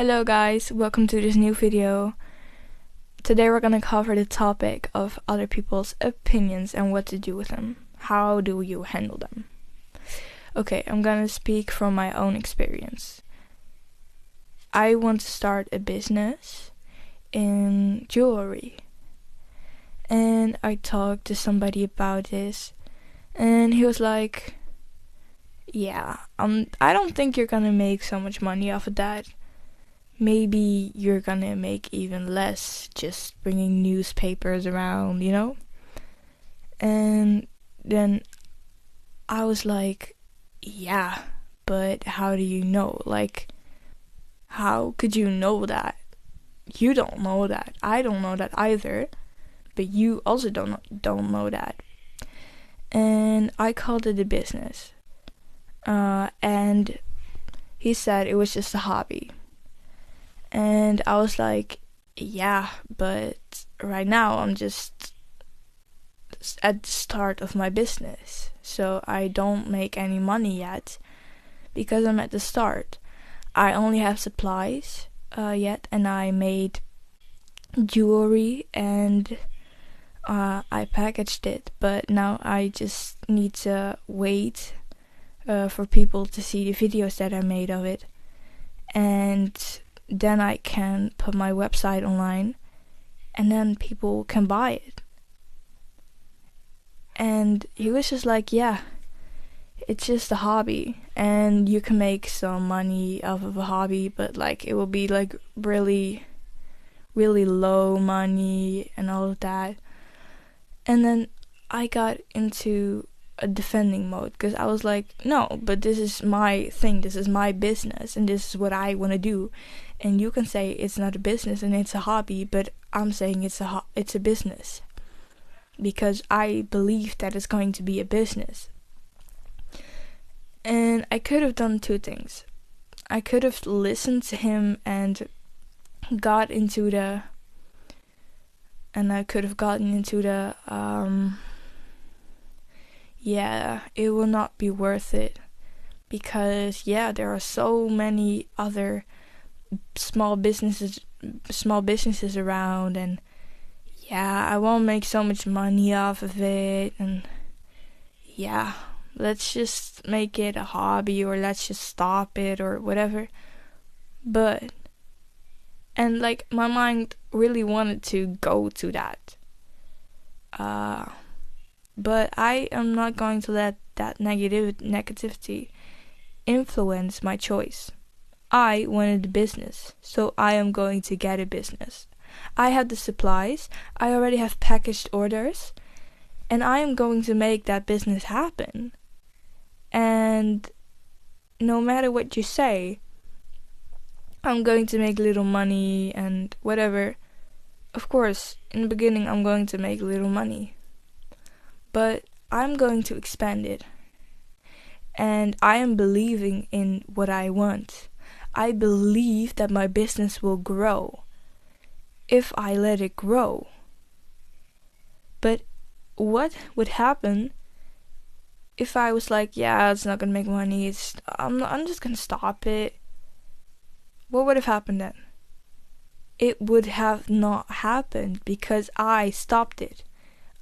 Hello guys, welcome to this new video. Today we're gonna cover the topic of other people's opinions and what to do with them. How do you handle them? Okay, I'm gonna speak from my own experience. I want to start a business in jewelry. And I talked to somebody about this and he was like, yeah, I don't think you're gonna make so much money off of that. Maybe you're gonna make even less just bringing newspapers around, you know? And then I was like, yeah, but how do you know? Like, how could you know that? You don't know that. I don't know that either. But you also don't know that. And I called it a business. And he said it was just a hobby. And I was like, yeah, but right now I'm just at the start of my business. So I don't make any money yet because I'm at the start. I only have supplies yet, and I made jewelry and I packaged it. But now I just need to wait for people to see the videos that I made of it. And then I can put my website online and then people can buy it. And he was just like, yeah, it's just a hobby and you can make some money off of a hobby, but like it will be like really, really low money and all of that. And then I got into a defending mode because I was like, no, but this is my thing, this is my business and this is what I want to do. And you can say it's not a business and it's a hobby, but I'm saying it's a business because I believe that it's going to be a business. And I could have done two things. I could have listened to him and I could have gotten into the yeah, it will not be worth it because there are so many other small businesses around, and I won't make so much money off of it, and let's just make it a hobby or let's just stop it or whatever. And like my mind really wanted to go to that, but I am not going to let that negativity influence my choice. I wanted a business, so I am going to get a business. I have the supplies, I already have packaged orders, and I am going to make that business happen. And no matter what you say, I'm going to make little money and whatever. Of course, in the beginning I'm going to make little money, but I'm going to expand it. And I am believing in what I want. I believe that my business will grow if I let it grow. But what would happen if I was like, it's not gonna make money, I'm just gonna stop it? What would have happened then? It would have not happened because I stopped it.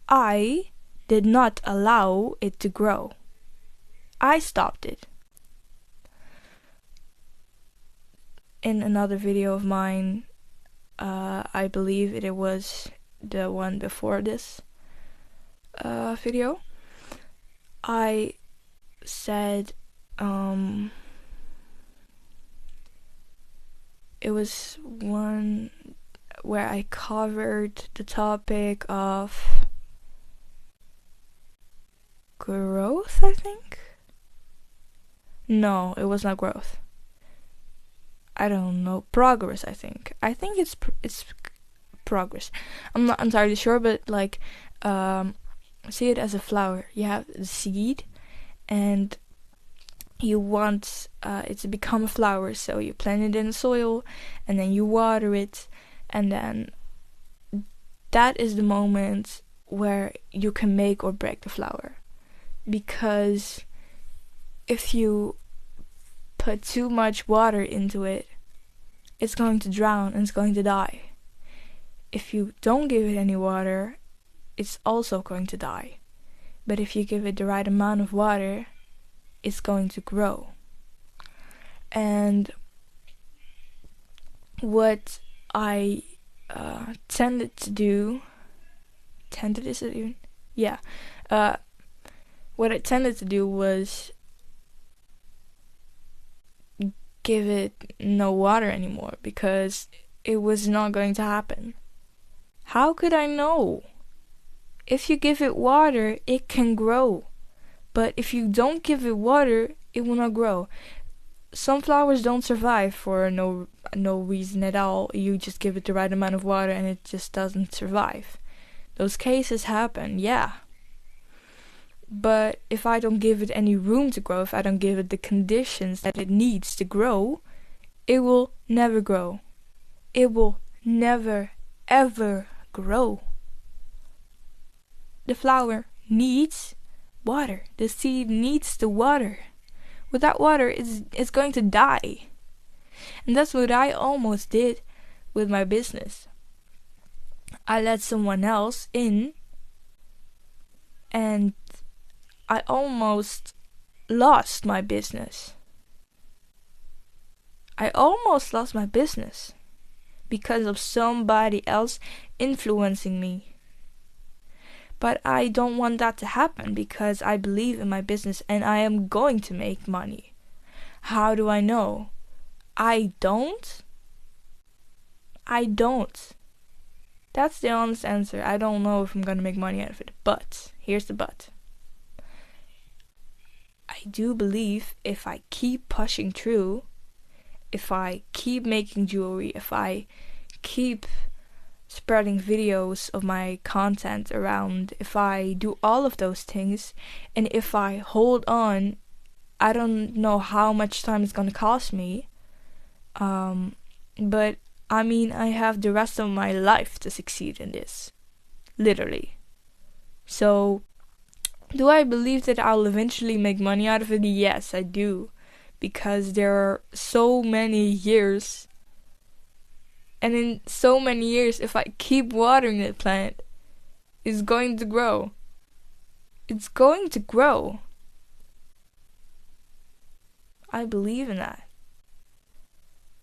I did not allow it to grow. I stopped it. In another video of mine, I believe it was the one before this video, I said it was one where I covered the topic of growth, I think. No, it was not growth. I don't know, progress. I think it's progress. I'm not entirely sure, but like, see it as a flower. You have the seed, and you want it to become a flower. So you plant it in the soil, and then you water it, and then that is the moment where you can make or break the flower. Because if you put too much water into it, it's going to drown and it's going to die. If you don't give it any water, it's also going to die. But if you give it the right amount of water, it's going to grow. And what I tended to do, what I tended to do was give it no water anymore, because it was not going to happen. How could I know? If you give it water, it can grow. But if you don't give it water, it will not grow. Some flowers don't survive for no reason at all. You just give it the right amount of water and it just doesn't survive. Those cases happen, yeah. But if I don't give it any room to grow, if I don't give it the conditions that it needs to grow, it will never grow. It will never, ever grow. The flower needs water. The seed needs the water. Without water, it's going to die. And that's what I almost did with my business. I let someone else in, and I almost lost my business. I almost lost my business because of somebody else influencing me. But I don't want that to happen, because I believe in my business and I am going to make money. How do I know? I don't. That's the honest answer. I don't know if I'm going to make money out of it. But, here's the but. I do believe if I keep pushing through, if I keep making jewelry, if I keep spreading videos of my content around, if I do all of those things, and if I hold on, I don't know how much time it's gonna cost me, but I mean, I have the rest of my life to succeed in this, literally. So, do I believe that I'll eventually make money out of it? Yes, I do, because there are so many years. And in so many years, if I keep watering the plant, it's going to grow. It's going to grow. I believe in that.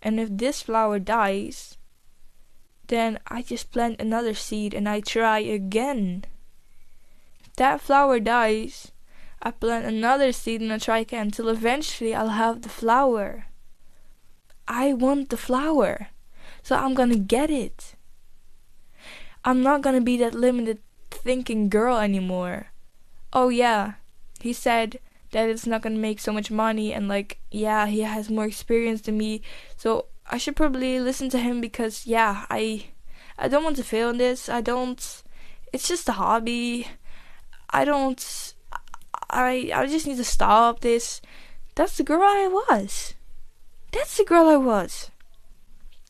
And if this flower dies, then I just plant another seed and I try again. If that flower dies, I plant another seed and I try again until eventually I'll have the flower. I want the flower. So I'm gonna get it. I'm not gonna be that limited thinking girl anymore. Oh yeah, he said that it's not gonna make so much money, and like, yeah, he has more experience than me, so I should probably listen to him, because yeah, I don't want to fail in this. It's just a hobby. I just need to stop this. That's the girl I was.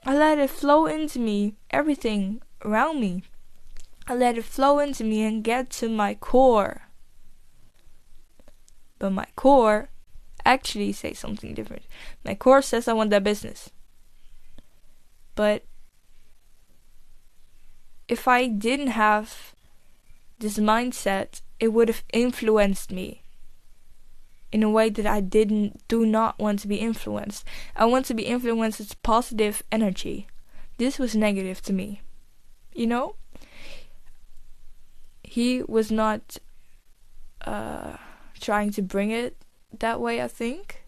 I let it flow into me, everything around me. I let it flow into me and get to my core. But my core actually says something different. My core says I want that business. But if I didn't have this mindset, it would have influenced me in a way that I do not want to be influenced. I want to be influenced with positive energy. This was negative to me. You know? He was not trying to bring it that way, I think.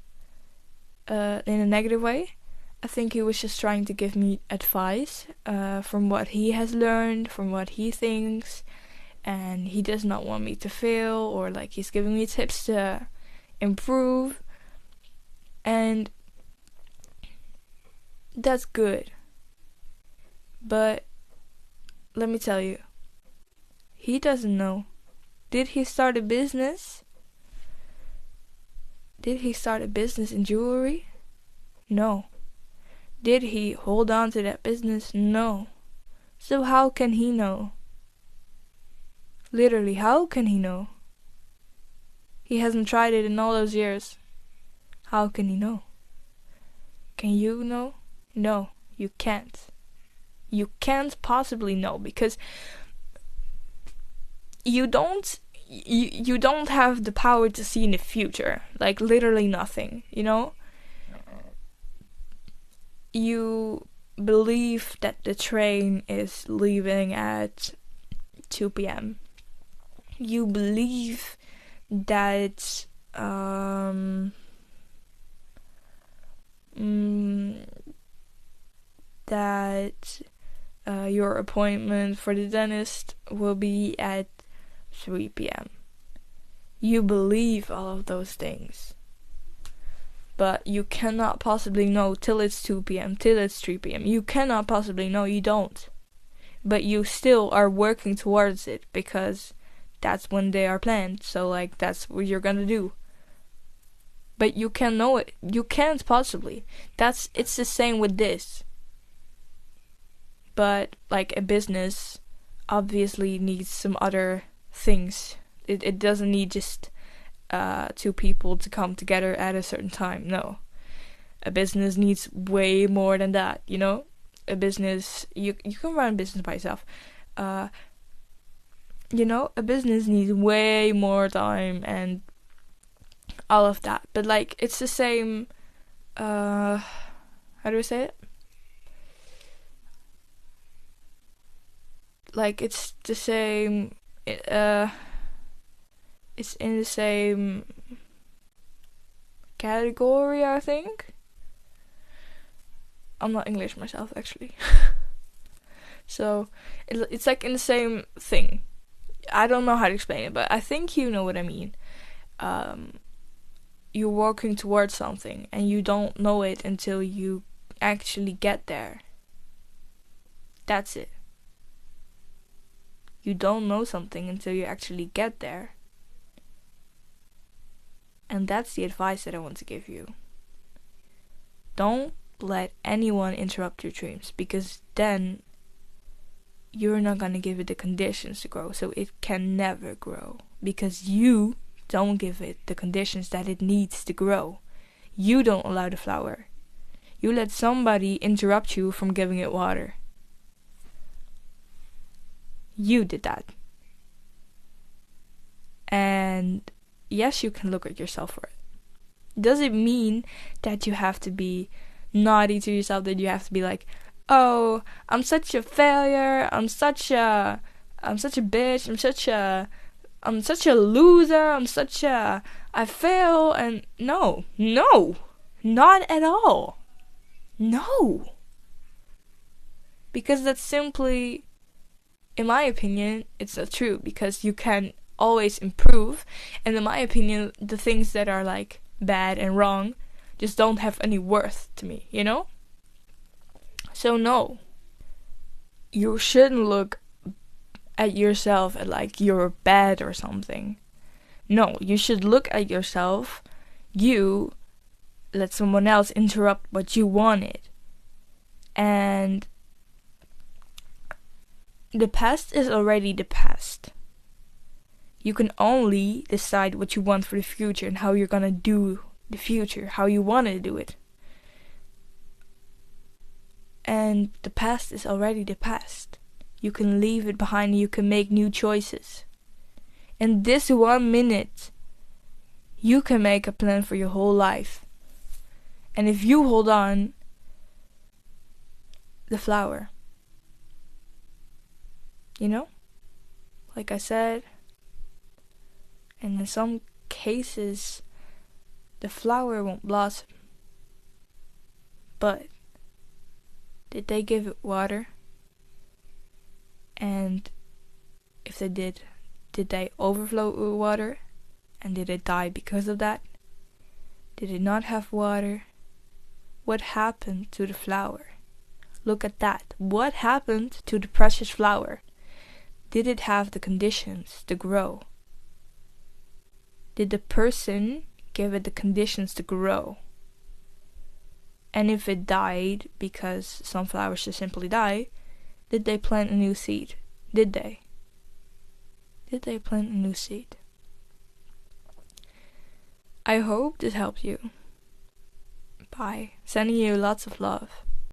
In a negative way. I think he was just trying to give me advice from what he has learned, from what he thinks. And he does not want me to fail, or like he's giving me tips to improve, and that's good. But let me tell you, he doesn't know. Did he start a business? Did he start a business in jewelry? No. Did he hold on to that business? No. So how can he know? Literally, how can he know? He hasn't tried it in all those years. How can he know? Can you know? No, You can't. You can't possibly know, because you don't have the power to see in the future. Like, literally nothing, you know? You believe that the train is leaving at 2 p.m. You believe that your appointment for the dentist will be at 3 p.m. You believe all of those things. But you cannot possibly know till it's 2 p.m., till it's 3 p.m. You cannot possibly know, you don't. But you still are working towards it, because that's when they are planned. So, like, that's what you're gonna do. But you can't know it. You can't possibly. It's the same with this. But, like, a business obviously needs some other things. It doesn't need just 2 people to come together at a certain time. No. A business needs way more than that, you know? A business, you can run a business by yourself. You know, a business needs way more time and all of that. But, like, it's the same, how do I say it? Like, it's the same, it's in the same category, I think. I'm not English myself, actually. So, it's like in the same thing. I don't know how to explain it, but I think you know what I mean. You're working towards something, and you don't know it until you actually get there. That's it. You don't know something until you actually get there. And that's the advice that I want to give you. Don't let anyone interrupt your dreams, because then you're not going to give it the conditions to grow. So it can never grow, because you don't give it the conditions that it needs to grow. You don't allow the flower. You let somebody interrupt you from giving it water. You did that. And yes, you can look at yourself for it. Does it mean that you have to be naughty to yourself, that you have to be like, oh, I'm such a failure, I'm such a bitch, I'm such a loser, I fail, and no, not at all. No. Because that's simply, in my opinion, it's not true, because you can always improve, and in my opinion, the things that are like bad and wrong just don't have any worth to me, you know? So no, you shouldn't look at yourself at like you're bad or something. No, you should look at yourself, you let someone else interrupt what you wanted. And the past is already the past. You can only decide what you want for the future and how you're gonna do the future, how you want to do it. And the past is already the past. You can leave it behind and you can make new choices. In this 1 minute, you can make a plan for your whole life. And if you hold on, the flower, you know? Like I said, and in some cases, the flower won't blossom. But did they give it water? And if they did they overflow with water? And did it die because of that? Did it not have water? What happened to the flower? Look at that. What happened to the precious flower? Did it have the conditions to grow? Did the person give it the conditions to grow? And if it died, because some flowers just simply die, did they plant a new seed? Did they? Did they plant a new seed? I hope this helped you. Bye. Sending you lots of love.